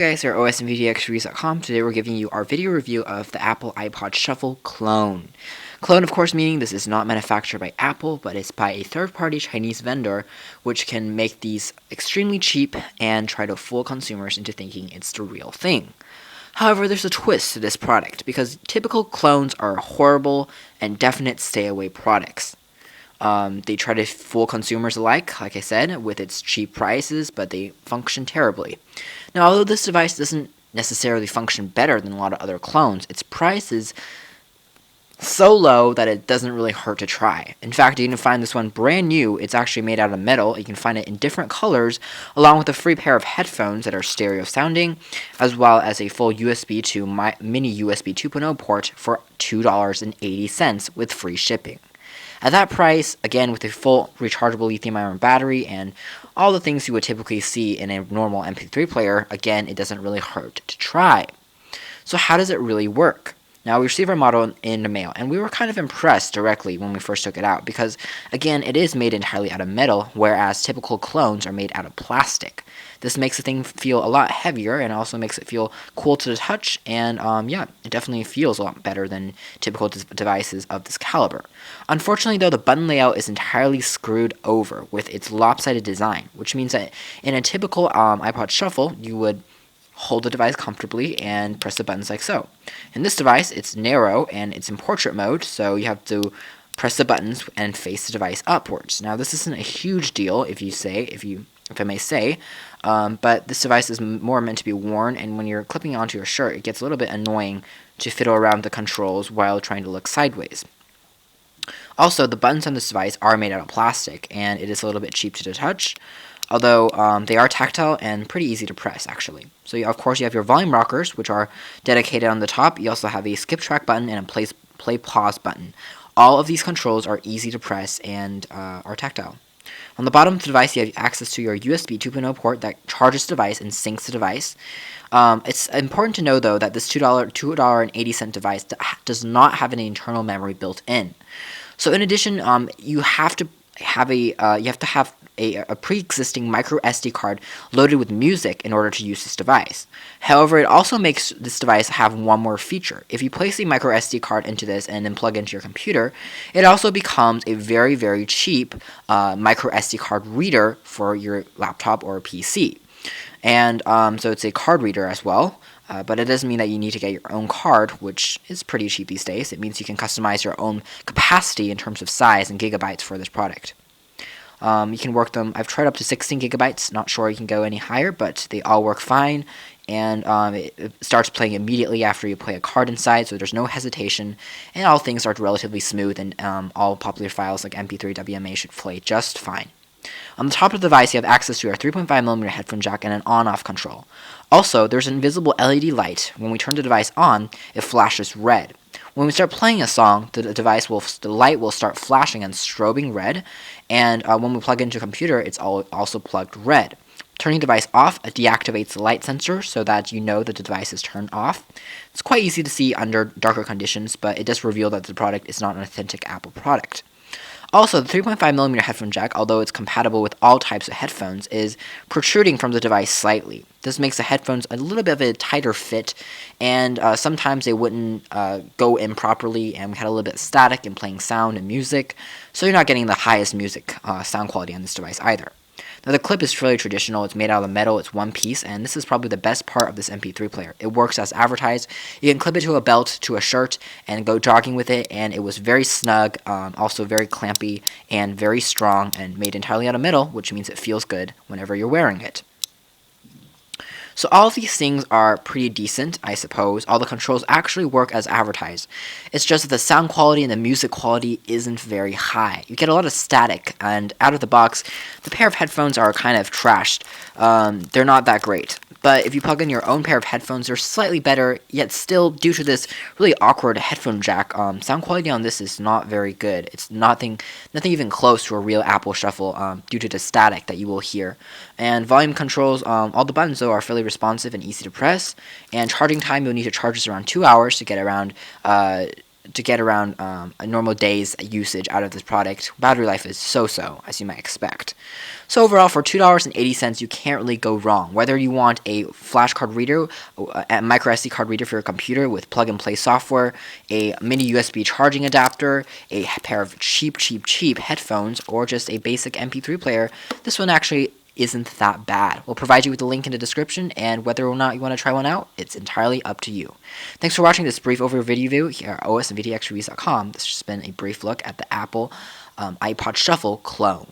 Hey guys, here at OSMVDXReviews.com. Today we're giving you our video review of the Apple iPod Shuffle clone. Clone, of course, meaning this is not manufactured by Apple, but it's by a third-party Chinese vendor, which can make these extremely cheap and try to fool consumers into thinking it's the real thing. However, there's a twist to this product, because typical clones are horrible and definite stay-away products. They try to fool consumers alike, like I said, with its cheap prices, but they function terribly. Now, although this device doesn't necessarily function better than a lot of other clones, its price is so low that it doesn't really hurt to try. In fact, you can find this one brand new. It's actually made out of metal. You can find it in different colors, along with a free pair of headphones that are stereo sounding, as well as a full USB to mini USB 2.0 port for $2.80 with free shipping. At that price, again with a full rechargeable lithium-ion battery and all the things you would typically see in a normal MP3 player, again, it doesn't really hurt to try. So how does it really work? Now, we received our model in the mail, and we were kind of impressed directly when we first took it out because, again, it is made entirely out of metal, whereas typical clones are made out of plastic. This makes the thing feel a lot heavier and also makes it feel cool to the touch, and yeah, it definitely feels a lot better than typical devices of this caliber. Unfortunately, though, the button layout is entirely screwed over with its lopsided design, which means that in a typical iPod Shuffle, you would hold the device comfortably and press the buttons like so. In this device, it's narrow and it's in portrait mode, so you have to press the buttons and face the device upwards. Now, this isn't a huge deal, if I may say, but this device is more meant to be worn, and when you're clipping it onto your shirt, it gets a little bit annoying to fiddle around the controls while trying to look sideways. Also, the buttons on this device are made out of plastic, and it is a little bit cheap to the touch, although they are tactile and pretty easy to press, actually. So, of course, you have your volume rockers, which are dedicated on the top. You also have a skip track button and a play pause button. All of these controls are easy to press and are tactile. On the bottom of the device, you have access to your USB 2.0 port that charges the device and syncs the device. It's important to know, though, that this $2.80 device does not have any internal memory built in. So, in addition, you have to have a pre-existing micro SD card loaded with music in order to use this device. However, it also makes this device have one more feature. If you place a micro SD card into this and then plug into your computer, it also becomes a very, very cheap micro SD card reader for your laptop or PC. And so it's a card reader as well. But it doesn't mean that you need to get your own card, which is pretty cheap these days. It means you can customize your own capacity in terms of size and gigabytes for this product. You can work them. I've tried up to 16 gigabytes. Not sure you can go any higher, but they all work fine. And it starts playing immediately after you play a card inside, so there's no hesitation. And all things are relatively smooth, and all popular files like MP3, WMA should play just fine. On the top of the device, you have access to your 3.5mm headphone jack and an on-off control. Also, there's an invisible LED light. When we turn the device on, it flashes red. When we start playing a song, the light will start flashing and strobing red, and when we plug it into a computer, it's also plugged red. Turning the device off deactivates the light sensor so that you know that the device is turned off. It's quite easy to see under darker conditions, but it does reveal that the product is not an authentic Apple product. Also, the 3.5mm headphone jack, although it's compatible with all types of headphones, is protruding from the device slightly. This makes the headphones a little bit of a tighter fit, and sometimes they wouldn't go in properly, and we had a little bit of static in playing sound and music, so you're not getting the highest music sound quality on this device either. Now, the clip is fairly traditional. It's made out of metal. It's one piece, and this is probably the best part of this MP3 player. It works as advertised. You can clip it to a belt, to a shirt, and go jogging with it, and it was very snug, also very clampy, and very strong, and made entirely out of metal, which means it feels good whenever you're wearing it. So all of these things are pretty decent, I suppose. All the controls actually work as advertised. It's just that the sound quality and the music quality isn't very high. You get a lot of static, and out of the box, the pair of headphones are kind of trashed. They're not that great. But if you plug in your own pair of headphones, they're slightly better, yet still, due to this really awkward headphone jack, sound quality on this is not very good. It's nothing even close to a real Apple Shuffle due to the static that you will hear. And volume controls, all the buttons, though, are fairly responsive and easy to press. And charging time, you'll need to charge this around 2 hours to get around to get around a normal day's usage out of this product. Battery life is so-so, as you might expect. So overall, for $2.80, you can't really go wrong. Whether you want a flash card reader, a micro SD card reader for your computer with plug-and-play software, a mini USB charging adapter, a pair of cheap headphones, or just a basic MP3 player, this one actually isn't that bad. We'll provide you with a link in the description, and whether or not you want to try one out, it's entirely up to you. Thanks for watching this brief overview video here at OS and VTXReviews.com. This has just been a brief look at the Apple iPod Shuffle clone.